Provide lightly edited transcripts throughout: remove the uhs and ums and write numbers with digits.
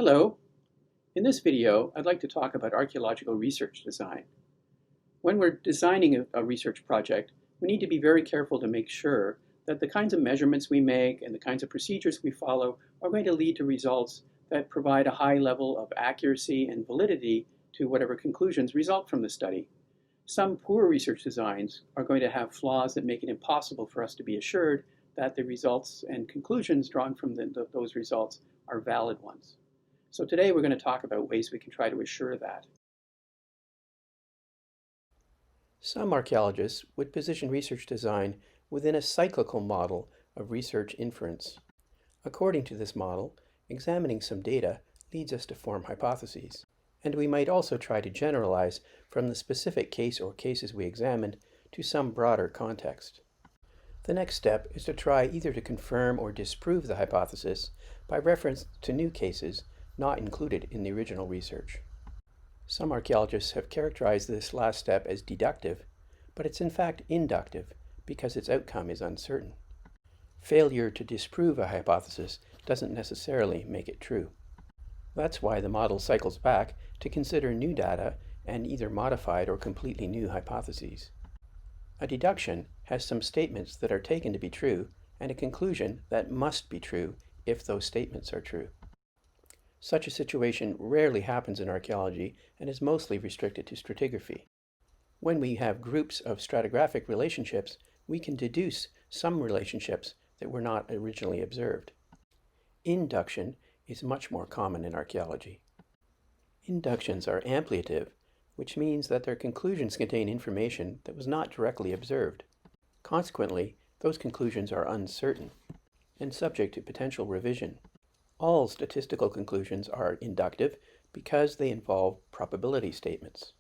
Hello. In this video, I'd like to talk about archaeological research design. When we're designing a research project, we need to be very careful to make sure that the kinds of measurements we make and the kinds of procedures we follow are going to lead to results that provide a high level of accuracy and validity to whatever conclusions result from the study. Some poor research designs are going to have flaws that make it impossible for us to be assured that the results and conclusions drawn from those results are valid ones. So today we're going to talk about ways we can try to assure that. Some archaeologists would position research design within a cyclical model of research inference. According to this model, examining some data leads us to form hypotheses, and we might also try to generalize from the specific case or cases we examined to some broader context. The next step is to try either to confirm or disprove the hypothesis by reference to new cases not included in the original research. Some archaeologists have characterized this last step as deductive, but it's in fact inductive because its outcome is uncertain. Failure to disprove a hypothesis doesn't necessarily make it true. That's why the model cycles back to consider new data and either modified or completely new hypotheses. A deduction has some statements that are taken to be true and a conclusion that must be true if those statements are true. Such a situation rarely happens in archaeology and is mostly restricted to stratigraphy. When we have groups of stratigraphic relationships, we can deduce some relationships that were not originally observed. Induction is much more common in archaeology. Inductions are ampliative, which means that their conclusions contain information that was not directly observed. Consequently, those conclusions are uncertain and subject to potential revision. All statistical conclusions are inductive because they involve probability statements.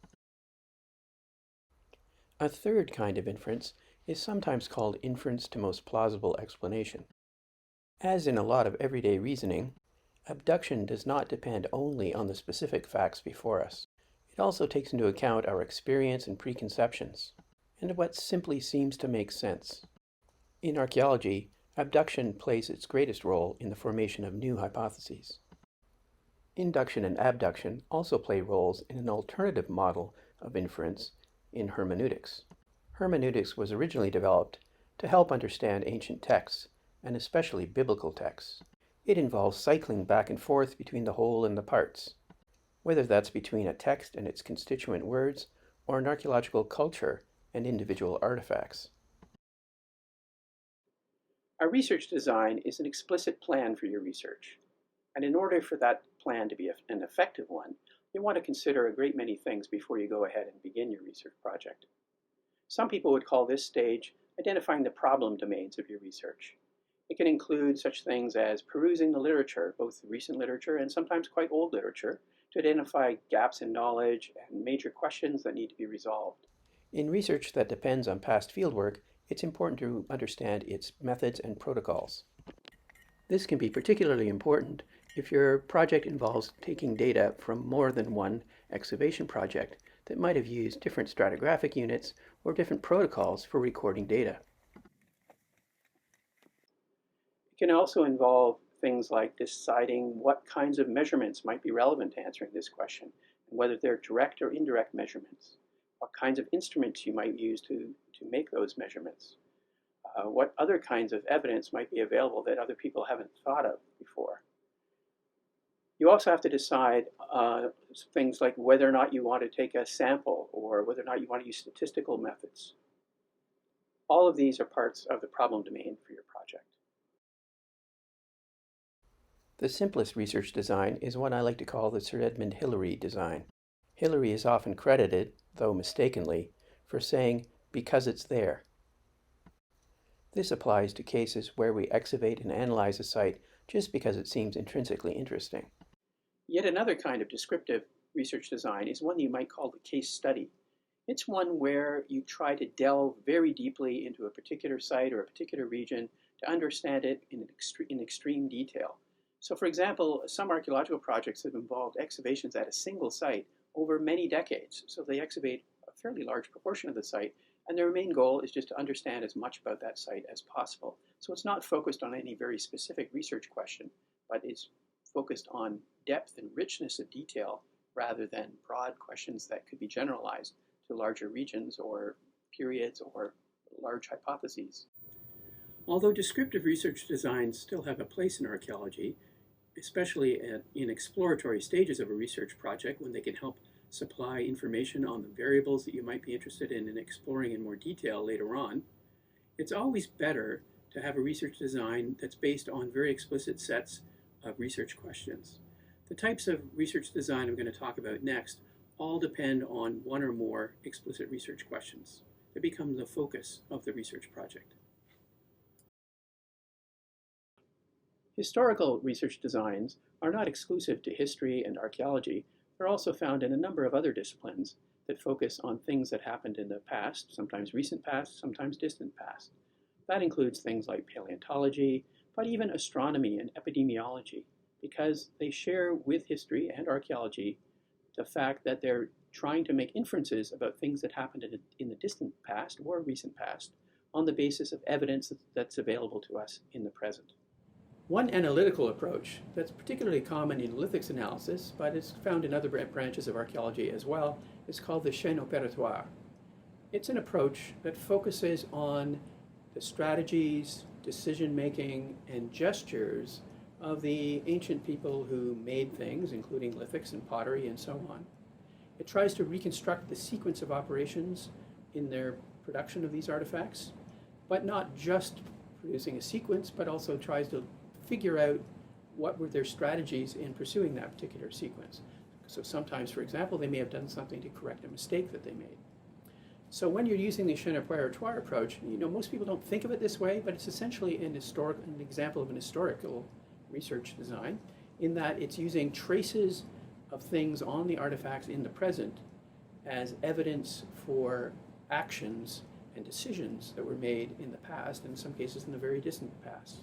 A third kind of inference is sometimes called inference to most plausible explanation. As in a lot of everyday reasoning, abduction does not depend only on the specific facts before us. It also takes into account our experience and preconceptions, and what simply seems to make sense. In archaeology, abduction plays its greatest role in the formation of new hypotheses. Induction and abduction also play roles in an alternative model of inference in hermeneutics. Hermeneutics was originally developed to help understand ancient texts, and especially biblical texts. It involves cycling back and forth between the whole and the parts, whether that's between a text and its constituent words, or an archaeological culture and individual artifacts. A research design is an explicit plan for your research. And in order for that plan to be an effective one, you want to consider a great many things before you go ahead and begin your research project. Some people would call this stage identifying the problem domains of your research. It can include such things as perusing the literature, both recent literature and sometimes quite old literature, to identify gaps in knowledge and major questions that need to be resolved. In research that depends on past fieldwork, it's important to understand its methods and protocols. This can be particularly important if your project involves taking data from more than one excavation project that might have used different stratigraphic units or different protocols for recording data. It can also involve things like deciding what kinds of measurements might be relevant to answering this question, and whether they're direct or indirect measurements, what kinds of instruments you might use to make those measurements, what other kinds of evidence might be available that other people haven't thought of before. You also have to decide things like whether or not you want to take a sample or whether or not you want to use statistical methods. All of these are parts of the problem domain for your project. The simplest research design is what I like to call the Sir Edmund Hillary design. Hillary is often credited, though mistakenly, for saying, "because it's there." This applies to cases where we excavate and analyze a site just because it seems intrinsically interesting. Yet another kind of descriptive research design is one you might call the case study. It's one where you try to delve very deeply into a particular site or a particular region to understand it in extreme detail. So for example, some archaeological projects have involved excavations at a single site over many decades. So they excavate a fairly large proportion of the site, and their main goal is just to understand as much about that site as possible. So it's not focused on any very specific research question, but it's focused on depth and richness of detail rather than broad questions that could be generalized to larger regions or periods or large hypotheses. Although descriptive research designs still have a place in archaeology, especially in exploratory stages of a research project when they can help supply information on the variables that you might be interested in exploring in more detail later on, it's always better to have a research design that's based on very explicit sets of research questions. The types of research design I'm going to talk about next all depend on one or more explicit research questions. They become the focus of the research project. Historical research designs are not exclusive to history and archaeology. They're also found in a number of other disciplines that focus on things that happened in the past, sometimes recent past, sometimes distant past. That includes things like paleontology, but even astronomy and epidemiology, because they share with history and archaeology the fact that they're trying to make inferences about things that happened in the distant past or recent past on the basis of evidence that's available to us in the present. One analytical approach that's particularly common in lithics analysis, but is found in other branches of archaeology as well, is called the chaîne opératoire. It's an approach that focuses on the strategies, decision-making, and gestures of the ancient people who made things, including lithics and pottery and so on. It tries to reconstruct the sequence of operations in their production of these artifacts, but not just producing a sequence, but also tries to figure out what were their strategies in pursuing that particular sequence. So sometimes, for example, they may have done something to correct a mistake that they made. So when you're using the chaîne opératoire approach, most people don't think of it this way, but it's essentially an example of an historical research design in that it's using traces of things on the artifacts in the present as evidence for actions and decisions that were made in the past, and in some cases in the very distant past.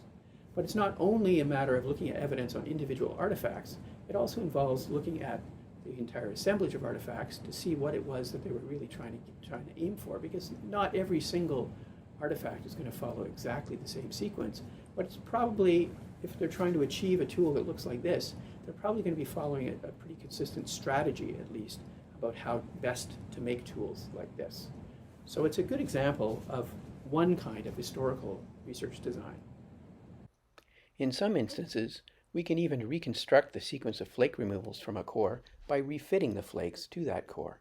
But it's not only a matter of looking at evidence on individual artifacts, it also involves looking at the entire assemblage of artifacts to see what it was that they were really trying to aim for, because not every single artifact is going to follow exactly the same sequence, but it's probably, if they're trying to achieve a tool that looks like this, they're probably going to be following a pretty consistent strategy, at least, about how best to make tools like this. So it's a good example of one kind of historical research design. In some instances, we can even reconstruct the sequence of flake removals from a core by refitting the flakes to that core.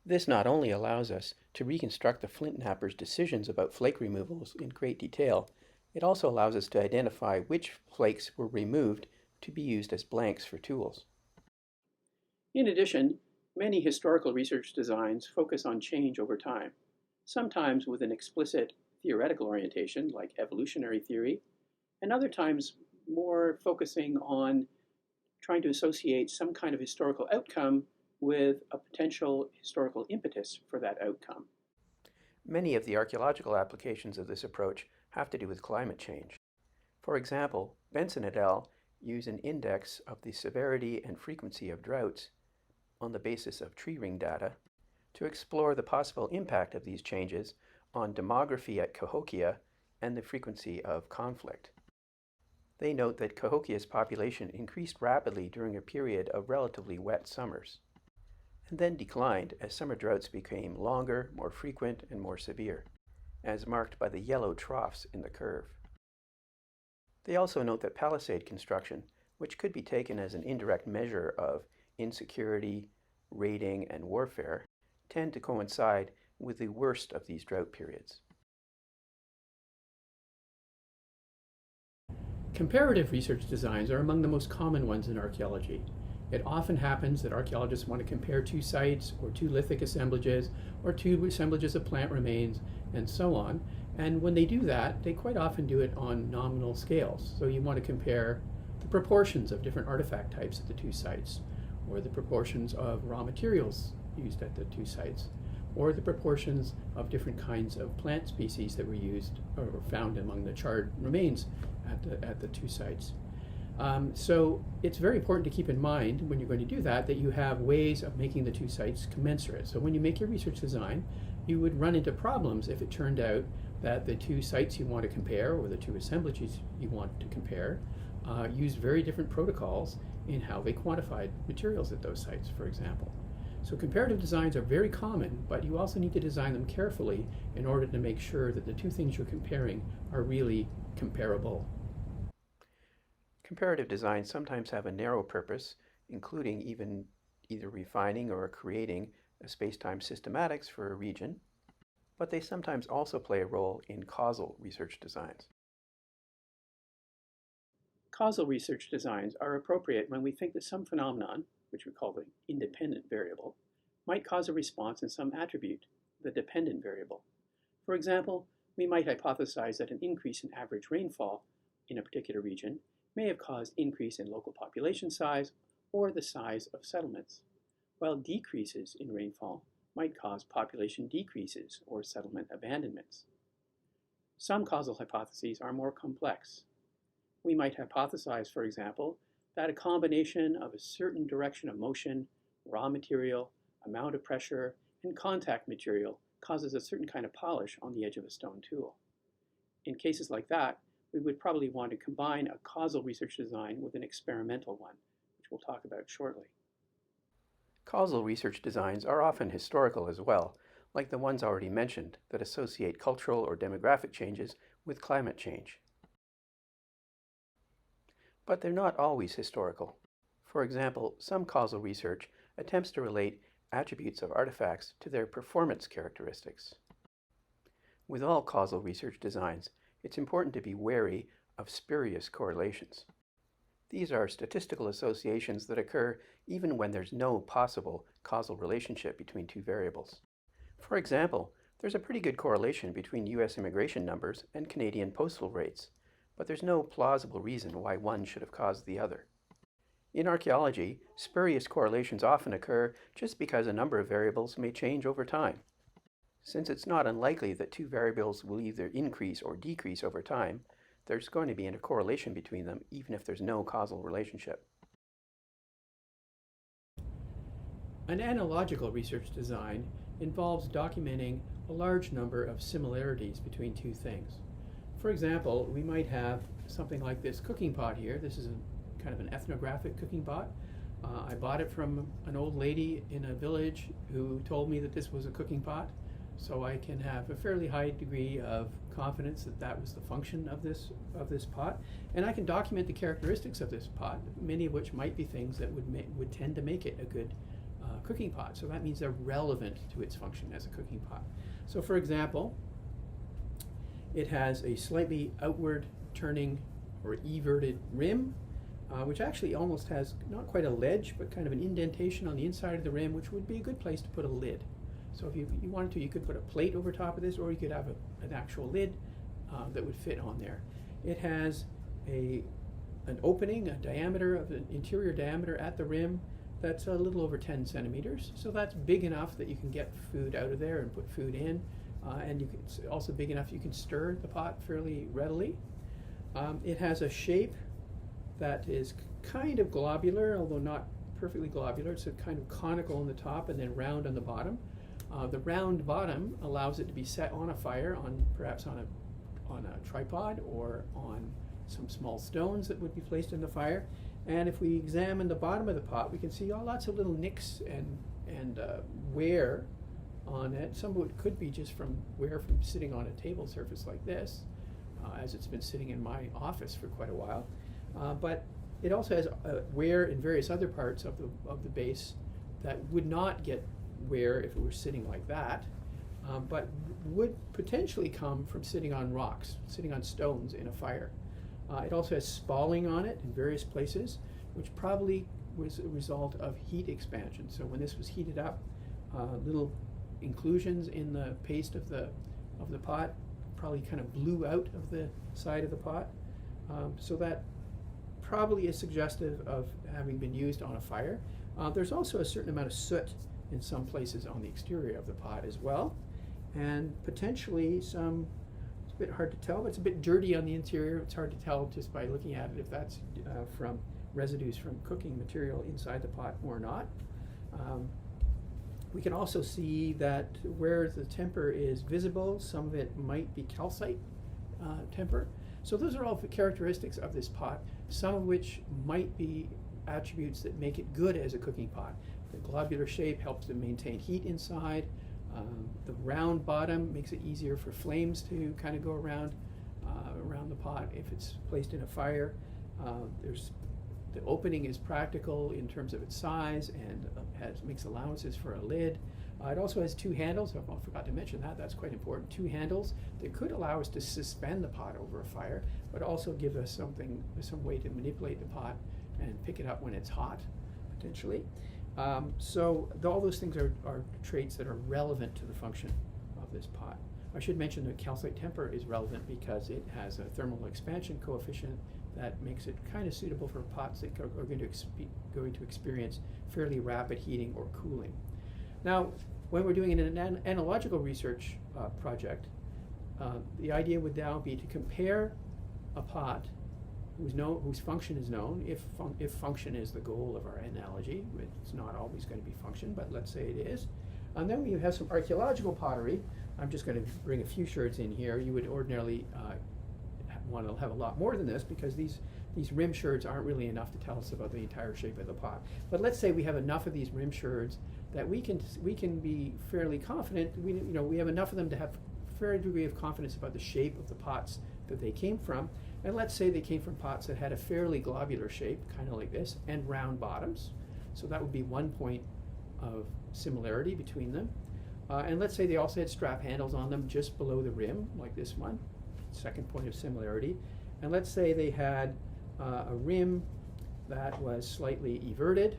This not only allows us to reconstruct the flint knapper's decisions about flake removals in great detail, it also allows us to identify which flakes were removed to be used as blanks for tools. In addition, many historical research designs focus on change over time, sometimes with an explicit theoretical orientation like evolutionary theory, and other times more focusing on trying to associate some kind of historical outcome with a potential historical impetus for that outcome. Many of the archaeological applications of this approach have to do with climate change. For example, Benson et al. Use an index of the severity and frequency of droughts on the basis of tree ring data to explore the possible impact of these changes on demography at Cahokia and the frequency of conflict. They note that Cahokia's population increased rapidly during a period of relatively wet summers, and then declined as summer droughts became longer, more frequent, and more severe, as marked by the yellow troughs in the curve. They also note that palisade construction, which could be taken as an indirect measure of insecurity, raiding, and warfare, tend to coincide with the worst of these drought periods. Comparative research designs are among the most common ones in archaeology. It often happens that archaeologists want to compare two sites, or two lithic assemblages, or two assemblages of plant remains, and so on. And when they do that, they quite often do it on nominal scales. So you want to compare the proportions of different artifact types at the two sites, or the proportions of raw materials used at the two sites, or the proportions of different kinds of plant species that were used or found among the charred remains at the two sites. So it's very important to keep in mind when you're going to do that you have ways of making the two sites commensurate. So when you make your research design, you would run into problems if it turned out that the two sites you want to compare, or the two assemblages you want to compare, use very different protocols in how they quantified materials at those sites, for example. So comparative designs are very common, but you also need to design them carefully in order to make sure that the two things you're comparing are really comparable. Comparative designs sometimes have a narrow purpose, including even either refining or creating a space-time systematics for a region, but they sometimes also play a role in causal research designs. Causal research designs are appropriate when we think that some phenomenon, which we call the independent variable, might cause a response in some attribute, the dependent variable. For example, we might hypothesize that an increase in average rainfall in a particular region may have caused increase in local population size or the size of settlements, while decreases in rainfall might cause population decreases or settlement abandonments. Some causal hypotheses are more complex. We might hypothesize, for example, that a combination of a certain direction of motion, raw material, amount of pressure, and contact material causes a certain kind of polish on the edge of a stone tool. In cases like that, we would probably want to combine a causal research design with an experimental one, which we'll talk about shortly. Causal research designs are often historical as well, like the ones already mentioned that associate cultural or demographic changes with climate change. But they're not always historical. For example, some causal research attempts to relate attributes of artifacts to their performance characteristics. With all causal research designs, it's important to be wary of spurious correlations. These are statistical associations that occur even when there's no possible causal relationship between two variables. For example, there's a pretty good correlation between US immigration numbers and Canadian postal rates, but there's no plausible reason why one should have caused the other. In archaeology, spurious correlations often occur just because a number of variables may change over time. Since it's not unlikely that two variables will either increase or decrease over time, there's going to be a correlation between them even if there's no causal relationship. An analogical research design involves documenting a large number of similarities between two things. For example, we might have something like this cooking pot here. This is kind of an ethnographic cooking pot. I bought it from an old lady in a village who told me that this was a cooking pot, so I can have a fairly high degree of confidence that that was the function of this pot, and I can document the characteristics of this pot, many of which might be things that would tend to make it a good cooking pot. So that means they're relevant to its function as a cooking pot. So for example, it has a slightly outward turning or everted rim, which actually almost has not quite a ledge, but kind of an indentation on the inside of the rim, which would be a good place to put a lid. So if you wanted to, you could put a plate over top of this, or you could have an actual lid that would fit on there. It has an opening, a diameter of an interior diameter at the rim that's a little over 10 centimeters. So that's big enough that you can get food out of there and put food in. And it's also big enough you can stir the pot fairly readily. It has a shape that is kind of globular, although not perfectly globular. It's a kind of conical on the top and then round on the bottom. The round bottom allows it to be set on a fire, perhaps on a tripod or on some small stones that would be placed in the fire. And if we examine the bottom of the pot, we can see lots of little nicks and wear on it. Some of it could be just from wear from sitting on a table surface like this, as it's been sitting in my office for quite a while. But it also has wear in various other parts of the base that would not get wear if it were sitting like that, but would potentially come from sitting on rocks, sitting on stones in a fire. It also has spalling on it in various places, which probably was a result of heat expansion. So when this was heated up, little inclusions in the paste of the pot probably kind of blew out of the side of the pot. So that probably is suggestive of having been used on a fire. There's also a certain amount of soot in some places on the exterior of the pot as well, and potentially some, it's a bit hard to tell, but it's a bit dirty on the interior. It's hard to tell just by looking at it if that's from residues from cooking material inside the pot or not. We can also see that where the temper is visible, some of it might be calcite temper. So those are all the characteristics of this pot, some of which might be attributes that make it good as a cooking pot. The globular shape helps to maintain heat inside. The round bottom makes it easier for flames to kind of go around the pot if it's placed in a fire. The opening is practical in terms of its size and makes allowances for a lid. It also has two handles. I forgot to mention that. That's quite important. Two handles that could allow us to suspend the pot over a fire, but also give us some way to manipulate the pot and pick it up when it's hot, potentially. So all those things are traits that are relevant to the function of this pot. I should mention that calcite temper is relevant because it has a thermal expansion coefficient that makes it kind of suitable for pots that are going to experience fairly rapid heating or cooling. Now, when we're doing an analogical research project, the idea would now be to compare a pot whose function is known, if function is the goal of our analogy. It's not always going to be function, but let's say it is. And then we have some archaeological pottery. I'm just going to bring a few sherds in here. You would ordinarily want to have a lot more than this because these rim sherds aren't really enough to tell us about the entire shape of the pot. But let's say we have enough of these rim sherds that we can be fairly confident. We have enough of them to have a fair degree of confidence about the shape of the pots that they came from. And let's say they came from pots that had a fairly globular shape, kind of like this, and round bottoms. So that would be one point of similarity between them. And let's say they also had strap handles on them just below the rim, like this one. Second point of similarity. And let's say they had a rim that was slightly everted.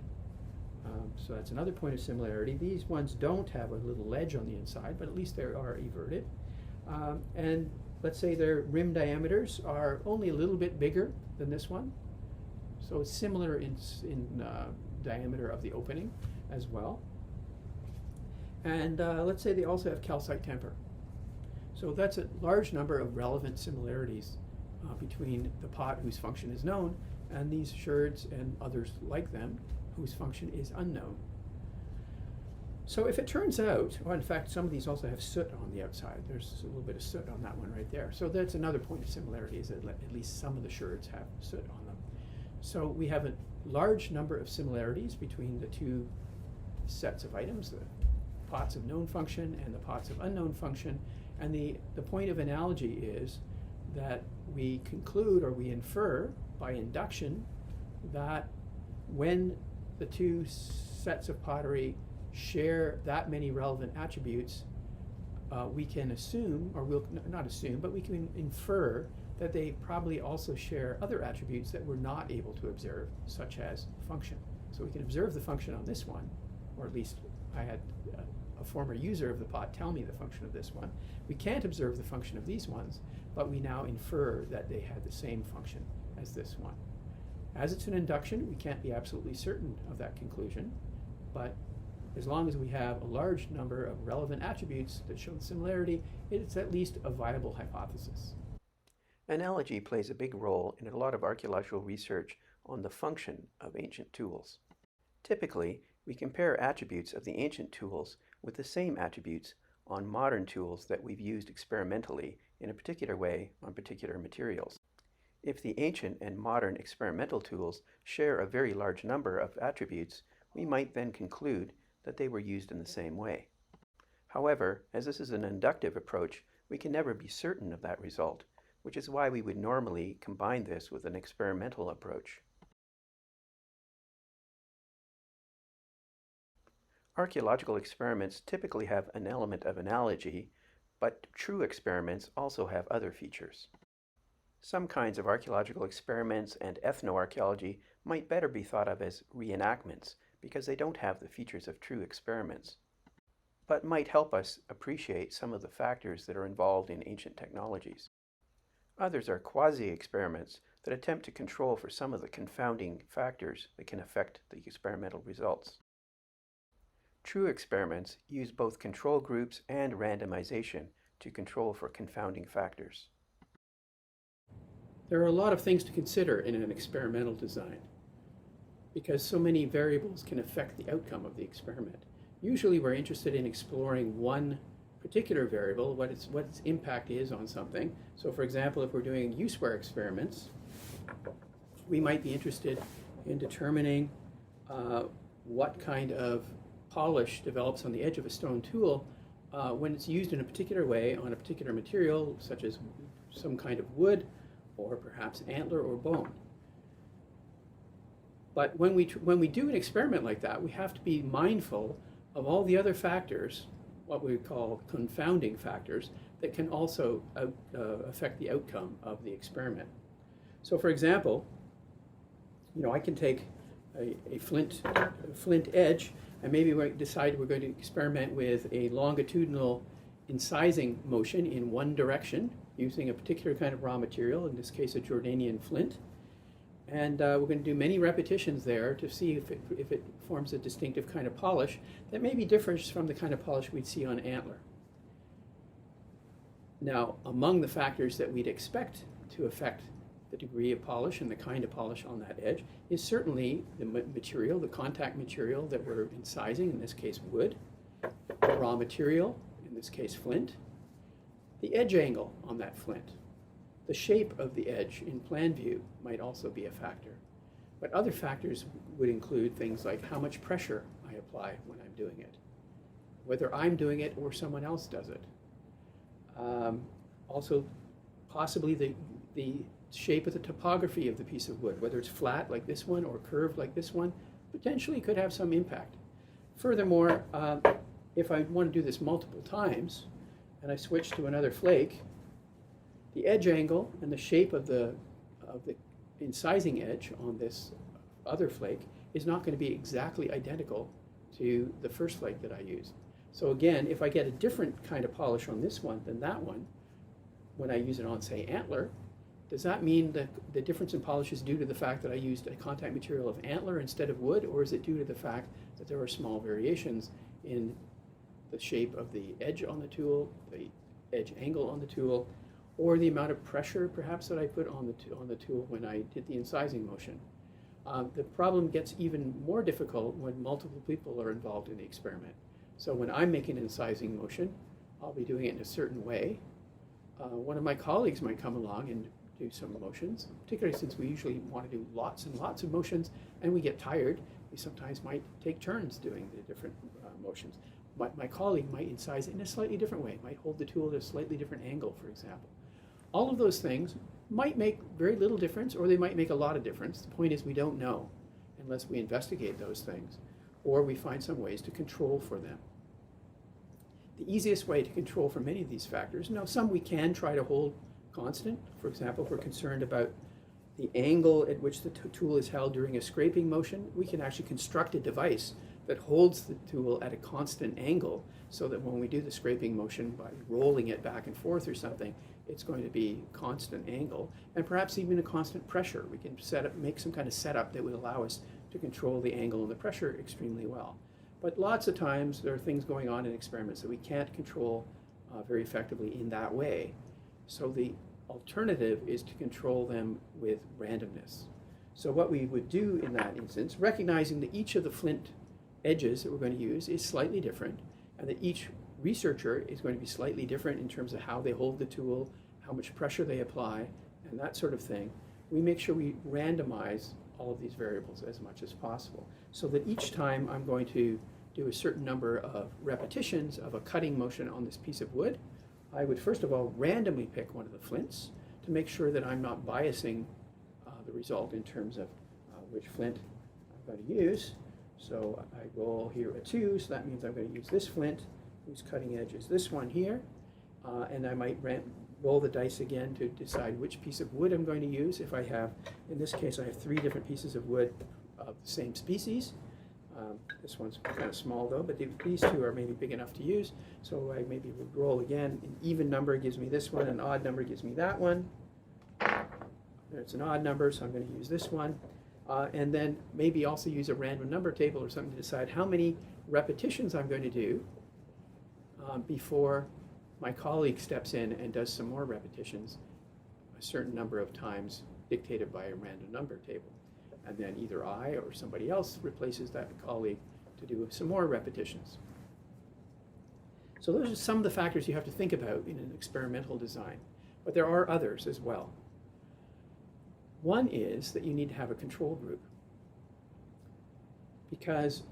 So that's another point of similarity. These ones don't have a little ledge on the inside, but at least they are everted. And let's say their rim diameters are only a little bit bigger than this one. So it's similar in diameter of the opening as well. And let's say they also have calcite temper. So that's a large number of relevant similarities between the pot whose function is known and these sherds and others like them whose function is unknown. So if it turns out, well, in fact, some of these also have soot on the outside. There's a little bit of soot on that one right there. So that's another point of similarity, is that at least some of the sherds have soot on them. So we have a large number of similarities between the two sets of items, the pots of known function and the pots of unknown function. And the point of analogy is that we conclude or we infer by induction that when the two sets of pottery share that many relevant attributes, we can assume, or we'll not assume, but we can infer that they probably also share other attributes that we're not able to observe, such as function. So we can observe the function on this one, or at least I had a former user of the pot tell me the function of this one. We can't observe the function of these ones, but we now infer that they had the same function as this one. As it's an induction, we can't be absolutely certain of that conclusion, but as long as we have a large number of relevant attributes that show the similarity, it's at least a viable hypothesis. Analogy plays a big role in a lot of archaeological research on the function of ancient tools. Typically, we compare attributes of the ancient tools with the same attributes on modern tools that we've used experimentally in a particular way on particular materials. If the ancient and modern experimental tools share a very large number of attributes, we might then conclude that they were used in the same way. However, as this is an inductive approach, we can never be certain of that result, which is why we would normally combine this with an experimental approach. Archaeological experiments typically have an element of analogy, but true experiments also have other features. Some kinds of archaeological experiments and ethnoarchaeology might better be thought of as reenactments because they don't have the features of true experiments, but might help us appreciate some of the factors that are involved in ancient technologies. Others are quasi-experiments that attempt to control for some of the confounding factors that can affect the experimental results. True experiments use both control groups and randomization to control for confounding factors. There are a lot of things to consider in an experimental design because so many variables can affect the outcome of the experiment. Usually we're interested in exploring one particular variable, what its impact is on something. So for example, if we're doing use-where experiments, we might be interested in determining what kind of polish develops on the edge of a stone tool when it's used in a particular way on a particular material, such as some kind of wood, or perhaps antler or bone. But when we do an experiment like that, we have to be mindful of all the other factors, what we call confounding factors, that can also affect the outcome of the experiment. So for example, I can take a flint edge, and maybe we decide we're going to experiment with a longitudinal incising motion in one direction using a particular kind of raw material, in this case a Jordanian flint. And we're going to do many repetitions there to see if it forms a distinctive kind of polish that may be different from the kind of polish we'd see on antler. Now, among the factors that we'd expect to affect the degree of polish and the kind of polish on that edge is certainly the material, the contact material that we're incising, in this case wood, the raw material, in this case flint, the edge angle on that flint. The shape of the edge in plan view might also be a factor. But other factors would include things like how much pressure I apply when I'm doing it, whether I'm doing it or someone else does it. Also, possibly the shape of the topography of the piece of wood, whether it's flat like this one or curved like this one, potentially could have some impact. Furthermore, if I want to do this multiple times and I switch to another flake, the edge angle and the shape of the incising edge on this other flake is not going to be exactly identical to the first flake that I used. So again, if I get a different kind of polish on this one than that one, when I use it on, say, antler, does that mean that the difference in polish is due to the fact that I used a contact material of antler instead of wood, or is it due to the fact that there are small variations in the shape of the edge on the tool, the edge angle on the tool, or the amount of pressure perhaps that I put on the tool when I did the incising motion? The problem gets even more difficult when multiple people are involved in the experiment. So when I'm making an incising motion, I'll be doing it in a certain way. One of my colleagues might come along and do some motions, particularly since we usually want to do lots and lots of motions and we get tired. We sometimes might take turns doing the different motions. But my colleague might incise it in a slightly different way, might hold the tool at a slightly different angle, for example. All of those things might make very little difference, or they might make a lot of difference. The point is we don't know unless we investigate those things, or we find some ways to control for them. The easiest way to control for many of these factors, now some we can try to hold constant. For example, if we're concerned about the angle at which the tool is held during a scraping motion, we can actually construct a device that holds the tool at a constant angle so that when we do the scraping motion by rolling it back and forth or something, it's going to be constant angle and perhaps even a constant pressure. We can make some kind of setup that would allow us to control the angle and the pressure extremely well. But lots of times there are things going on in experiments that we can't control very effectively in that way. So the alternative is to control them with randomness. So what we would do in that instance, recognizing that each of the flint edges that we're going to use is slightly different, and that each researcher is going to be slightly different in terms of how they hold the tool, how much pressure they apply, and that sort of thing, we make sure we randomize all of these variables as much as possible, so that each time I'm going to do a certain number of repetitions of a cutting motion on this piece of wood, I would first of all randomly pick one of the flints to make sure that I'm not biasing the result in terms of which flint I'm going to use. So I roll here a 2, so that means I'm going to use this flint, whose cutting edge is this one here, and I might roll the dice again to decide which piece of wood I'm going to use. If I have, in this case, I have 3 different pieces of wood of the same species. This one's kind of small though, but these 2 are maybe big enough to use. So I maybe would roll again. An even number gives me this one, an odd number gives me that one. It's an odd number, so I'm going to use this one. And then maybe also use a random number table or something to decide how many repetitions I'm going to do before my colleague steps in and does some more repetitions, a certain number of times dictated by a random number table. And then either I or somebody else replaces that colleague to do some more repetitions. So those are some of the factors you have to think about in an experimental design, but there are others as well. One is that you need to have a control group, because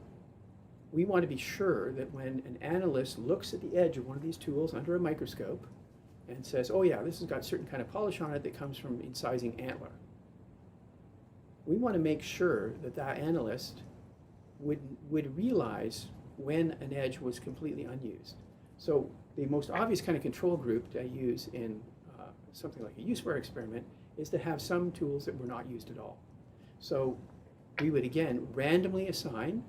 we want to be sure that when an analyst looks at the edge of one of these tools under a microscope and says, oh yeah, this has got certain kind of polish on it that comes from incising antler, we want to make sure that that analyst would realize when an edge was completely unused. So the most obvious kind of control group to use in something like a use-where experiment is to have some tools that were not used at all. So we would again randomly assign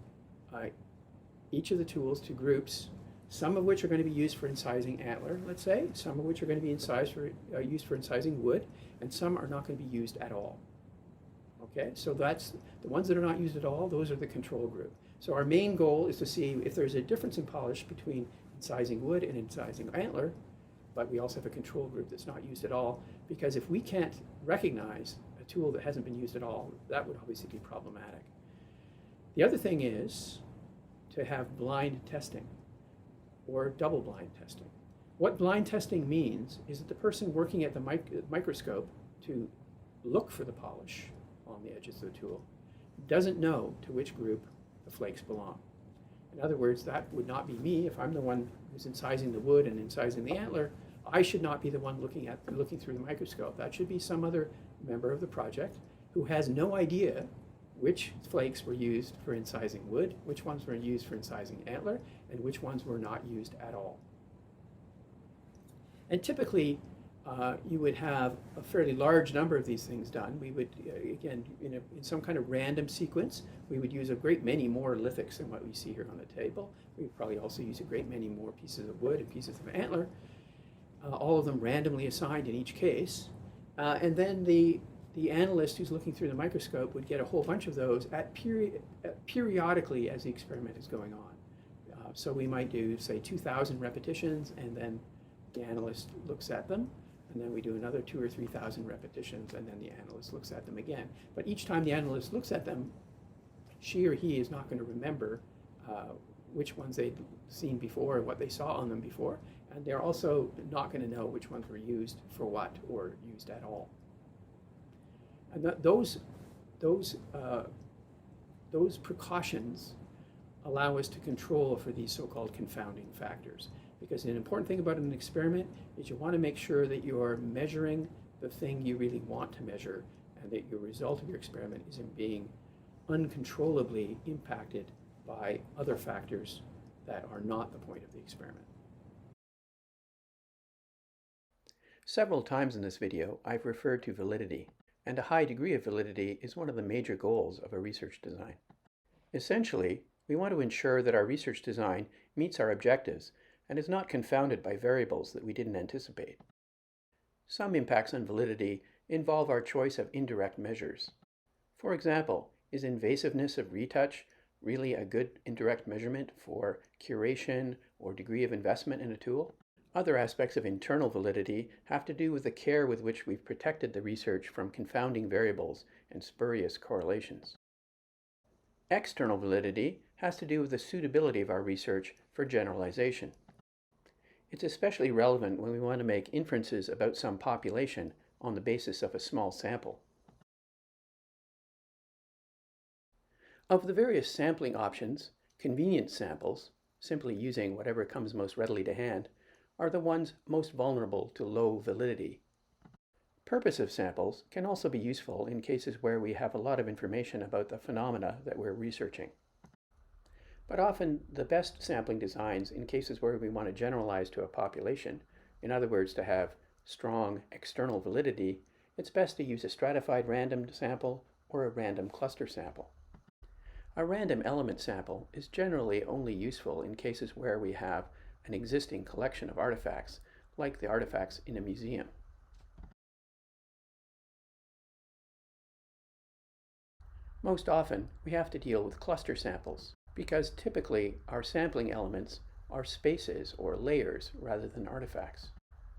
each of the tools to groups, some of which are going to be used for incising antler, let's say, some of which are going to be used for incising wood, and some are not going to be used at all. Okay, so that's the ones that are not used at all, those are the control group. So our main goal is to see if there's a difference in polish between incising wood and incising antler, but we also have a control group that's not used at all, because if we can't recognize a tool that hasn't been used at all, that would obviously be problematic. The other thing is to have blind testing or double blind testing. What blind testing means is that the person working at the microscope to look for the polish on the edges of the tool doesn't know to which group the flakes belong. In other words, that would not be me. If I'm the one who's incising the wood and incising the antler, I should not be the one looking through the microscope. That should be some other member of the project who has no idea which flakes were used for incising wood, which ones were used for incising antler, and which ones were not used at all. And typically, you would have a fairly large number of these things done. We would, again, in some kind of random sequence, we would use a great many more lithics than what we see here on the table. We would probably also use a great many more pieces of wood and pieces of antler, all of them randomly assigned in each case. And then the analyst who's looking through the microscope would get a whole bunch of those periodically as the experiment is going on. So we might do, say, 2,000 repetitions, and then the analyst looks at them, and then we do another 2,000 or 3,000 repetitions, and then the analyst looks at them again. But each time the analyst looks at them, she or he is not going to remember which ones they'd seen before and what they saw on them before, and they're also not going to know which ones were used for what or used at all. And those precautions allow us to control for these so-called confounding factors. Because an important thing about an experiment is you want to make sure that you're measuring the thing you really want to measure, and that your result of your experiment isn't being uncontrollably impacted by other factors that are not the point of the experiment. Several times in this video, I've referred to validity, and a high degree of validity is one of the major goals of a research design. Essentially, we want to ensure that our research design meets our objectives and is not confounded by variables that we didn't anticipate. Some impacts on validity involve our choice of indirect measures. For example, is invasiveness of retouch really a good indirect measurement for curation or degree of investment in a tool? Other aspects of internal validity have to do with the care with which we've protected the research from confounding variables and spurious correlations. External validity has to do with the suitability of our research for generalization. It's especially relevant when we want to make inferences about some population on the basis of a small sample. Of the various sampling options, convenience samples, simply using whatever comes most readily to hand, are the ones most vulnerable to low validity. Purposive samples can also be useful in cases where we have a lot of information about the phenomena that we're researching. But often the best sampling designs in cases where we want to generalize to a population, in other words, to have strong external validity, it's best to use a stratified random sample or a random cluster sample. A random element sample is generally only useful in cases where we have an existing collection of artifacts, like the artifacts in a museum. Most often, we have to deal with cluster samples, because typically our sampling elements are spaces or layers rather than artifacts.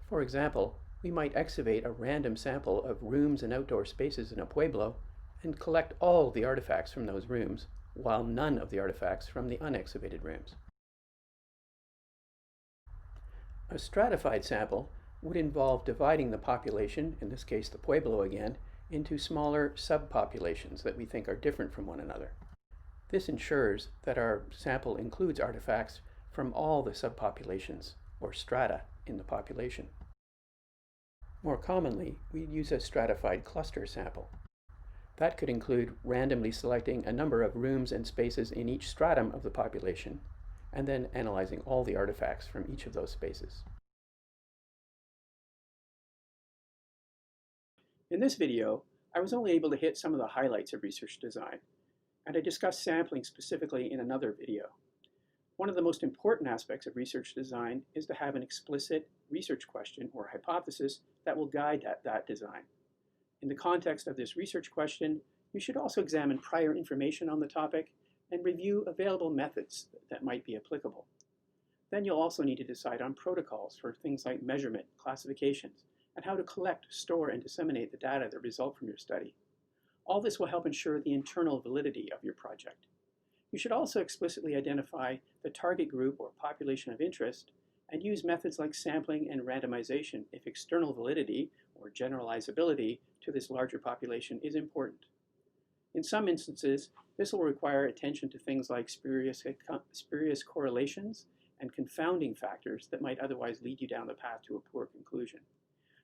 For example, we might excavate a random sample of rooms and outdoor spaces in a pueblo and collect all the artifacts from those rooms, while none of the artifacts from the unexcavated rooms. A stratified sample would involve dividing the population, in this case the pueblo again, into smaller subpopulations that we think are different from one another. This ensures that our sample includes artifacts from all the subpopulations, or strata, in the population. More commonly, we'd use a stratified cluster sample. That could include randomly selecting a number of rooms and spaces in each stratum of the population, and then analyzing all the artifacts from each of those spaces. In this video, I was only able to hit some of the highlights of research design, and I discussed sampling specifically in another video. One of the most important aspects of research design is to have an explicit research question or hypothesis that will guide that design. In the context of this research question, you should also examine prior information on the topic and review available methods that might be applicable. Then you'll also need to decide on protocols for things like measurement, classifications, and how to collect, store, and disseminate the data that result from your study. All this will help ensure the internal validity of your project. You should also explicitly identify the target group or population of interest and use methods like sampling and randomization if external validity or generalizability to this larger population is important. In some instances, this will require attention to things like spurious correlations and confounding factors that might otherwise lead you down the path to a poor conclusion.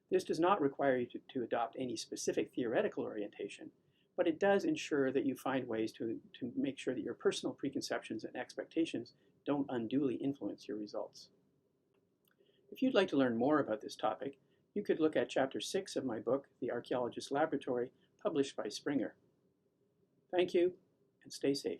This does not require you to adopt any specific theoretical orientation, but it does ensure that you find ways to make sure that your personal preconceptions and expectations don't unduly influence your results. If you'd like to learn more about this topic, you could look at Chapter 6 of my book, The Archaeologist Laboratory, published by Springer. Thank you, and stay safe.